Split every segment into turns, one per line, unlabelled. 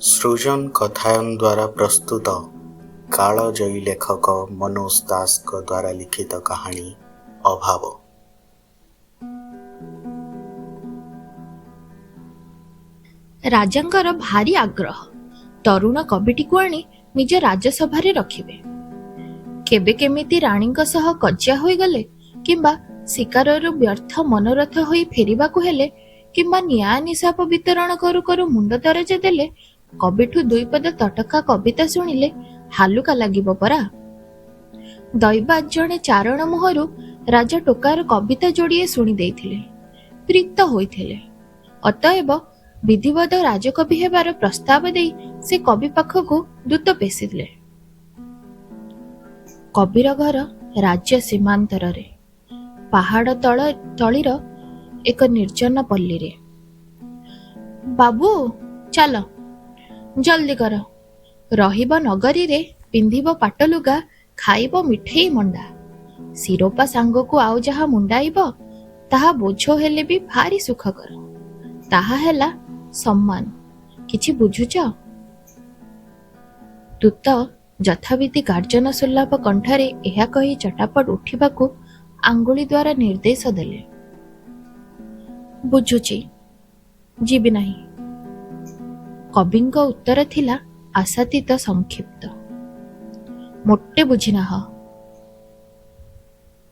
ସୃଜନ କଥାୟନ ଦ୍ୱାରା ପ୍ରସ୍ତୁତ କାଳଜୟୀ ଲେଖକ ମନୋଜ ଦାସଙ୍କ ଦ୍ୱାରା ଲିଖିତ କାହାଣୀ ଅଭାବ।
ରାଜାଙ୍କର ଭାରି ଆଗ୍ରହ ତରୁଣ କବିଟିକୁ ଆଣି ନିଜ ରାଜସଭାରେ ରଖିବେ। କେବେ କେମିତି ରାଣୀଙ୍କ ସହ କଜିଆ ହୋଇଗଲେ କିମ୍ବା ଶିକାରରୁ ବ୍ୟର୍ଥ ମନୋରଥ ହୋଇ ଫେରିବାକୁ ହେଲେ କିମ୍ବା ନ୍ୟାୟ ନିଶାପ ବିତରଣ କରୁ କରୁ ମୁଣ୍ଡ ଦରଜ ଦେଲେ କବିଠୁ ଦୁଇପଦ ତଟକା କବିତା ଶୁଣିଲେ ହାଲୁକା ଲାଗିବ ପରା। ଦୈବାତ୍ ଜଣେ ଚାରଣ ମୁହଁରୁ ରାଜା ଟୋକାର କବିତା ଯୋଡ଼ିଏ ଶୁଣି ଦେଇଥିଲେ, ପ୍ରୀତ ହୋଇଥିଲେ। ଅତଏବ ବିଧିବଦ୍ଧ ରାଜକବି ହେବାର ପ୍ରସ୍ତାବ ଦେଇ ସେ କବି ପାଖକୁ ଦୂତ ପେଶିଲେ। କବିର ଘର ରାଜ୍ୟ ସୀମାନ୍ତରରେ, ପାହାଡ଼ ତଳିର ଏକ ନିର୍ଜନ ପଲ୍ଲୀରେ। ବାବୁ ଚାଲ, ଜଲ୍ଦି କର। ରହିବ ନଗରୀରେ, ପିନ୍ଧିବ ପାଟଲୁଗା, ଖାଇବ ମିଠେଇ ମଣ୍ଡା। ଶିରୋପା ସାଙ୍ଗକୁ ଆଉ ଯାହା ମୁଣ୍ଡାଇବ ତାହା ବୋଝ ହେଲେ ବି ଭାରି ସୁଖକର। ତାହା ହେଲା ସମ୍ମାନ। କିଛି ବୁଝୁଛ? ଦୂତ ଯଥାବିଧି ଗାର୍ଜନ ସୁଲ୍ଲାପ କଣ୍ଠରେ ଏହା କହି ଚଟାପଟ ଉଠିବାକୁ ଆଙ୍ଗୁଳି ଦ୍ୱାରା ନିର୍ଦ୍ଦେଶ ଦେଲେ। ବୁଝୁଛି, ଯିବି ନାହିଁ। କବିଙ୍କ ଉତ୍ତର ଥିଲା ଆଶାତୀତ ସଂକ୍ଷିପ୍ତ। ମୋଟେ ବୁଝିନାହ।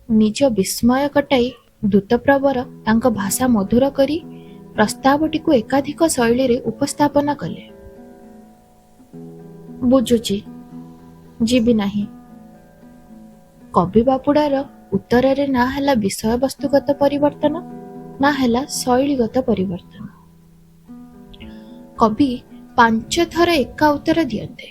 ନିଜ ବିସ୍ମୟ କଟାଇ ଦୂତପ୍ରବର ତାଙ୍କ ଭାଷା ମଧୁର କରି ପ୍ରସ୍ତାବଟିକୁ ଏକାଧିକ ଶୈଳୀରେ ଉପସ୍ଥାପନ କଲେ। ବୁଝୁଛି, ଯିବି ନାହିଁ। କବି ବାପୁଡ଼ାର ଉତ୍ତରରେ ନା ହେଲା ବିଷୟବସ୍ତୁଗତ ପରିବର୍ତ୍ତନ, ନା ହେଲା ଶୈଳୀଗତ ପରିବର୍ତ୍ତନ। କବି 5 ଥର ଏକା ଉତ୍ତର ଦିଅନ୍ତେ।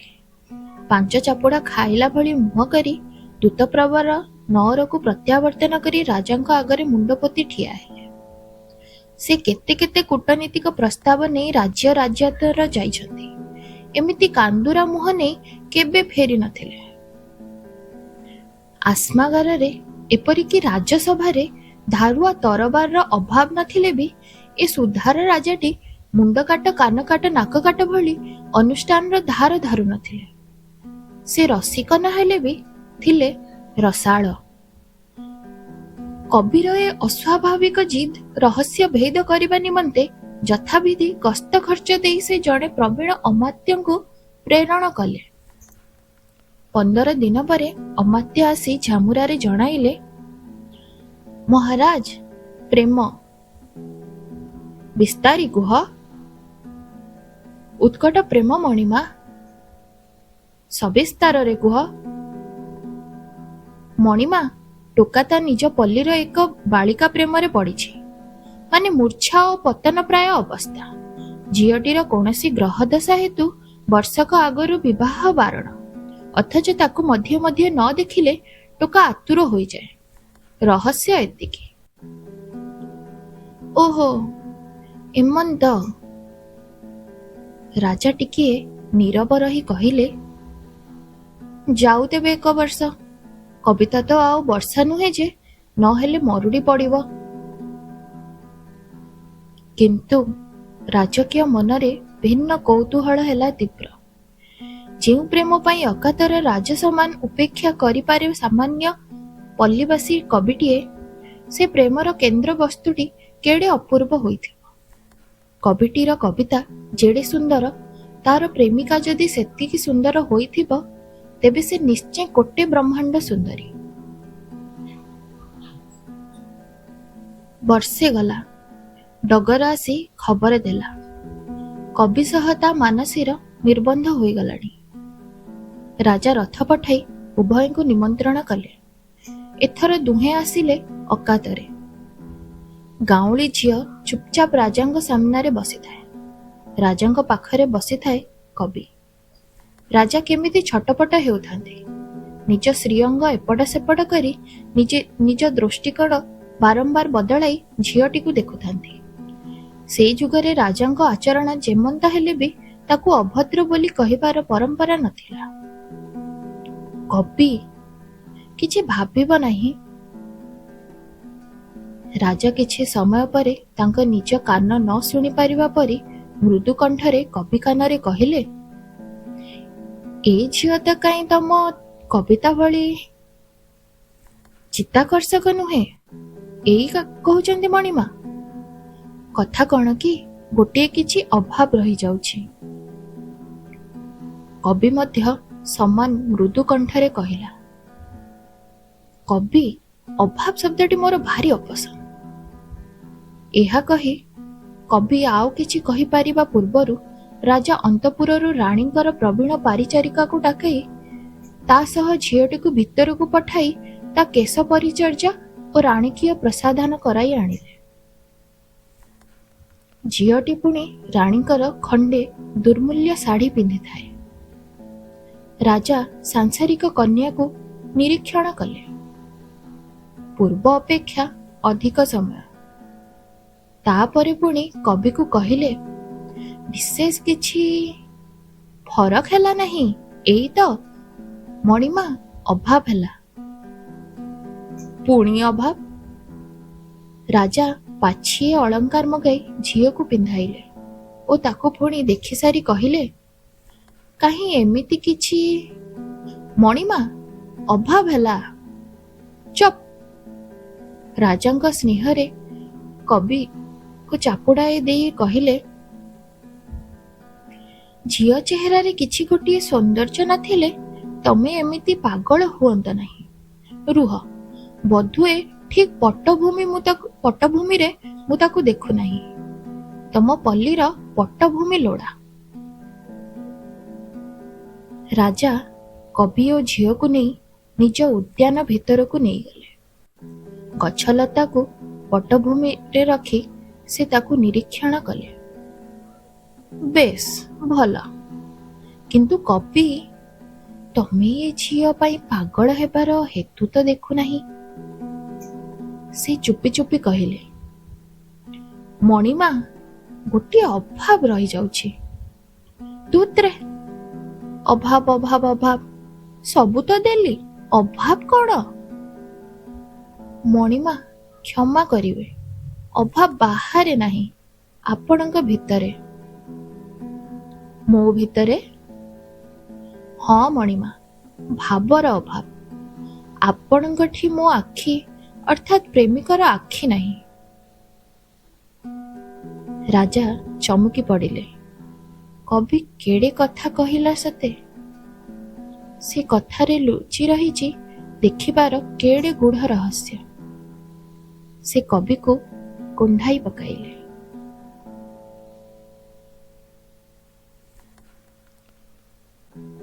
5 ଚାପୁଡ଼ା ଖାଇଲା ଭଳି ମୁହଁ କରି ଦୂତପ୍ରବର ନଅରକୁ ପ୍ରତ୍ୟାବର୍ତ୍ତନ କରି ରାଜାଙ୍କ ଆଗରେ ମୁଣ୍ଡ ପୋତି ଠିଆ ହେଲେ। ସେ କେତେ କେତେ କୂଟନୀତିକ ପ୍ରସ୍ତାବ ନେଇ ରାଜ୍ୟାନ୍ତର ଯାଇଛନ୍ତି, ଏମିତି କାନ୍ଦୁରା ମୁହଁ ନେଇ କେବେ ଫେରି ନଥିଲେ। ଆସ୍ମାଗାରରେ, ଏପରିକି ରାଜସଭାରେ ଧାରୁଆ ତରବାରର ଅଭାବ ନଥିଲେ ବି ଏ ସୁଧାର ରାଜାଟି ମୁଣ୍ଡ କାଟ, କାନ କାଟ, ନାକ କାଟ ଭଳି ଅନୁଷ୍ଠାନର ଧାର ଧରୁ ନଥିଲେ। ସେ ରସିକ ନ ହେଲେ ବି ଥିଲେ ରସାଳ। କବିର ଏ ଅସ୍ୱାଭାବିକ ଜିଦ୍ ରହସ୍ୟ ଭେଦ କରିବା ନିମନ୍ତେ ଯଥାବିଧି ଗସ୍ତ ଖର୍ଚ୍ଚ ଦେଇ ସେ ଜଣେ ପ୍ରବୀଣ ଅମାତ୍ୟଙ୍କୁ ପ୍ରେରଣ କଲେ। 15 ଦିନ ପରେ ଅମାତ୍ୟ ଆସି ଝାମୁରାରେ ଜଣାଇଲେ, ମହାରାଜ, ପ୍ରେମ। ବିସ୍ତାରି କୁହ। ଉତ୍କଟ ପ୍ରେମ ମଣିମା, ସବିସ୍ତାରରେ କୁହ। ମଣିମା, ଟୋକା ତା ନିଜ ପଲ୍ଲୀର ଏକ ବାଳିକା ପ୍ରେମରେ ପଡ଼ିଛି, ମାନେ ମୂର୍ଚ୍ଛା ଓ ପତନ ପ୍ରାୟ ଅବସ୍ଥା। ଝିଅଟିର କୌଣସି ଗ୍ରହଦଶା ହେତୁ ବର୍ଷକ ଆଗରୁ ବିବାହ ବାରଣ, ଅଥଚ ତାକୁ ମଧ୍ୟ ମଧ୍ୟ ନ ଦେଖିଲେ ଟୋକା ଆତୁର ହୋଇଯାଏ। ରହସ୍ୟ ଏତିକି। ଓହୋ, ଏମନ୍ତ। ରାଜା ଟିକିଏ ନୀରବ ରହି କହିଲେ, ଯାଉ ତେବେ 1 ବର୍ଷ। କବିତା ତ ଆଉ ବର୍ଷା ନୁହେଁ ଯେ ନହେଲେ ମରୁଡ଼ି ପଡ଼ିବ। କିନ୍ତୁ ରାଜକୀୟ ମନରେ ଭିନ୍ନ କୌତୂହଳ ହେଲା ତୀବ୍ର। ଯେଉଁ ପ୍ରେମ ପାଇଁ ଅକାତର ରାଜ ସମାନ ଉପେକ୍ଷା କରିପାରେ ସାମାନ୍ୟ ପଲ୍ଲୀବାସୀ କବିଟିଏ, ସେ ପ୍ରେମର କେନ୍ଦ୍ର ବସ୍ତୁଟି କେଡ଼େ ଅପୂର୍ବ ହୋଇଥିବ। କବିଟିର କବିତା ଯେଡ଼େ ସୁନ୍ଦର, ତାର ପ୍ରେମିକା ଯଦି ସେତିକି ସୁନ୍ଦର ହୋଇଥିବ, ତେବେ ସେ ନିଶ୍ଚୟ କୋଟେ ବ୍ରହ୍ମାଣ୍ଡ ସୁନ୍ଦରୀ। ବର୍ଷେ ଗଲା, ଡଗର ଆସି ଖବର ଦେଲା, କବି ସହ ତା ମାନସୀର ନିର୍ବନ୍ଧ ହୋଇଗଲାଣି। ରାଜା ରଥ ପଠାଇ ଉଭୟଙ୍କୁ ନିମନ୍ତ୍ରଣ କଲେ। ଏଥର ଦୁହେଁ ଆସିଲେ ଅକାତରେ। ଗାଉଁଳି ଝିଅ ଚୁପଚାପ ରାଜାଙ୍କ ସାମ୍ନାରେ ବସିଥାଏ। ରାଜାଙ୍କ ପାଖରେ ବସିଥାଏ କବି। ରାଜା କେମିତି ଛଟପଟ ହେଉଥାନ୍ତି। ନିଜ ଶ୍ରୀଅଙ୍ଗ ଏପଟ ସେପଟ କରି ନିଜ ଦୃଷ୍ଟିକୋଣ ବାରମ୍ବାର ବଦଳାଇ ଝିଅଟିକୁ ଦେଖୁଥାନ୍ତି। ସେଇ ଯୁଗରେ ରାଜାଙ୍କ ଆଚରଣ ଯେମନ୍ତ ହେଲେ ବି ତାକୁ ଅଭଦ୍ର ବୋଲି କହିବାର ପରମ୍ପରା ନଥିଲା। କବି କିଛି ଭାବିବ ନାହିଁ। ରାଜା କିଛି ସମୟ ପରେ ତାଙ୍କ ନିଜ କାନ ନ ଶୁଣି ପାରିବା ପରି ମୃଦୁ କଣ୍ଠରେ କବି କାନରେ କହିଲେ, ଏ ଝିଅ ତ କାହିଁ ତମ କବିତା ଭଳି ଚିତ୍ତାକର୍ଷକ ନୁହେଁ। ଏଇ କହୁଛନ୍ତି ମଣିମା। କଥା କଣ କି ଗୋଟିଏ କିଛି ଅଭାବ ରହିଯାଉଛି। କବି ମଧ୍ୟ ସମାନ ମୃଦୁ କଣ୍ଠରେ କହିଲା, କବି, ଅଭାବ ଶବ୍ଦଟି ମୋର ଭାରି ଅପସନ୍ଦ। ଏହା କହି କବି ଆଉ କିଛି କହିପାରିବା ପୂର୍ବରୁ ରାଜା ଅନ୍ତପୁରରୁ ରାଣୀଙ୍କର ପ୍ରବୀଣ ପାରିଚାରିକାକୁ ଡାକାଇ ତା ସହ ଝିଅଟିକୁ ଭିତରକୁ ପଠାଇ ତା କେଶ ପରିଚର୍ଯ୍ୟା ଓ ରାଣୀକୀୟ ପ୍ରସାଧନ କରାଇ ଆଣିଲେ। ଝିଅଟି ପୁଣି ରାଣୀଙ୍କର ଖଣ୍ଡେ ଦୁର୍ମୂଲ୍ୟ ଶାଢ଼ୀ ପିନ୍ଧିଥାଏ। ରାଜା ସାଂସାରିକ କନ୍ୟାକୁ ନିରୀକ୍ଷଣ କଲେ। ପୂର୍ବ ଅପେକ୍ଷା ଅଧିକ ସମୟ। ତାପରେ ପୁଣି କବିକୁ କହିଲେ, ବିଶେଷ କିଛି ଫରକ ହେଲା ନାହିଁ। ଏଇ ତ ମଣିମା, ଅଭାବ ହେଲା। ପୁଣି ଅଭାବ? ରାଜା ପାଛିଏ ଅଳଙ୍କାର ମଗାଇ ଝିଅକୁ ପିନ୍ଧାଇଲେ ଓ ତାକୁ ପୁଣି ଦେଖିସାରି କହିଲେ, କାହିଁ ଏମିତି କିଛି ମଣିମା, ଅଭାବ ହେଲା। ଚୁପ୍। ରାଜାଙ୍କ ସ୍ନେହରେ କବିକୁ ଚାପୁଡ଼ାଏ ଦେଇ କହିଲେ, ଝିଅ ଚେହେରାରେ କିଛି ଗୋଟିଏ ସୌନ୍ଦର୍ଯ୍ୟ ନଥିଲେ ତମେ ଏମିତି ପାଗଳ ହୁଅନ୍ତ ନାହିଁ। ରୁହ, ବୋଧହୁଏ ଠିକ୍ ପଟ୍ଟଭୂମିରେ ମୁଁ ତାକୁ ଦେଖୁନାହିଁ। ତମ ପଲ୍ଲୀର ପଟ୍ଟଭୂମି ଲୋଡ଼ା। ରାଜା କବି ଓ ଝିଅକୁ ନେଇ ନିଜ ଉଦ୍ୟାନ ଭିତରକୁ ନେଇଗଲେ। ଗଛଲତାକୁ ପଟ୍ଟଭୂମିରେ ରଖି ସେ ତାକୁ ନିରୀକ୍ଷଣ କଲେ। ବେଶ ଭଲ, କିନ୍ତୁ କବି, ତମେ ଏ ଝିଅ ପାଇଁ ପାଗଳ ହେବାର ହେତୁ ତ ଦେଖୁନାହିଁ। ସେ ଚୁପି ଚୁପି କହିଲେ, ମଣିମା, ଗୋଟିଏ ଅଭାବ ରହିଯାଉଛି। ତୁତ୍ରେ ଅଭାବ ଅଭାବ ଅଭାବ, ସବୁ ତ ଦେଲି, ଅଭାବ କଣ? ମଣିମା, କ୍ଷମା କରିବେ, ଅଭାବ ବାହାରେ ନାହିଁ, ଆପଣଙ୍କ ଭିତରେ। ମୋ ଭିତରେ? ହଁ ମଣିମା, ଭାବର ଅଭାବ। ଆପଣଙ୍କଠି ମୋ ଆଖି ଅର୍ଥାତ୍ ପ୍ରେମିକର ଆଖି ନାହିଁ। ରାଜା ଚମକି ପଡ଼ିଲେ। କବି କେଡ଼େ କଥା କହିଲା ସତେ! ସେ କଥାରେ ଲୁଚି ରହିଛି ଦେଖିବାର କେଡ଼େ ଗୂଢ଼ ରହସ୍ୟ। ସେ କବିକୁ କୁଣ୍ଢାଇ ପକାଇଲେ।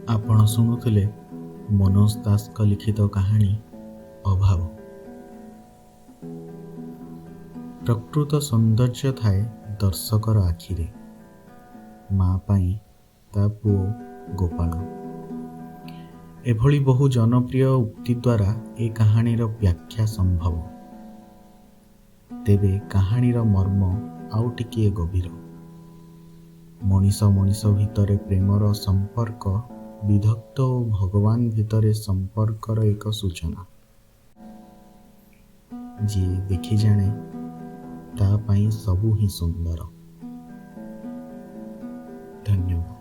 ଆପଣ ଶୁଣୁଥିଲେ ମନୋଜ ଦାସଙ୍କ ଲିଖିତ କାହାଣୀ ଅଭାବ। ପ୍ରକୃତ ସୌନ୍ଦର୍ଯ୍ୟ ଥାଏ ଦର୍ଶକର ଆଖିରେ। ମା ପାଇଁ ତା ପୁଅ ଗୋପାଳ। ଏଭଳି ବହୁ ଜନପ୍ରିୟ ଉକ୍ତି ଦ୍ୱାରା ଏ କାହାଣୀର ବ୍ୟାଖ୍ୟା ସମ୍ଭବ। ତେବେ କାହାଣୀର ମର୍ମ ଆଉ ଟିକିଏ ଗଭୀର। ମଣିଷ ମଣିଷ ଭିତରେ ପ୍ରେମର ସମ୍ପର୍କ ବିଧକ୍ତ ଓ ଭଗବାନ ଭିତରେ ସମ୍ପର୍କର ଏକ ସୂଚନା। ଯିଏ ଦେଖି ଜାଣେ ତା ପାଇଁ ସବୁ ହିଁ ସୁନ୍ଦର। ଧନ୍ୟବାଦ।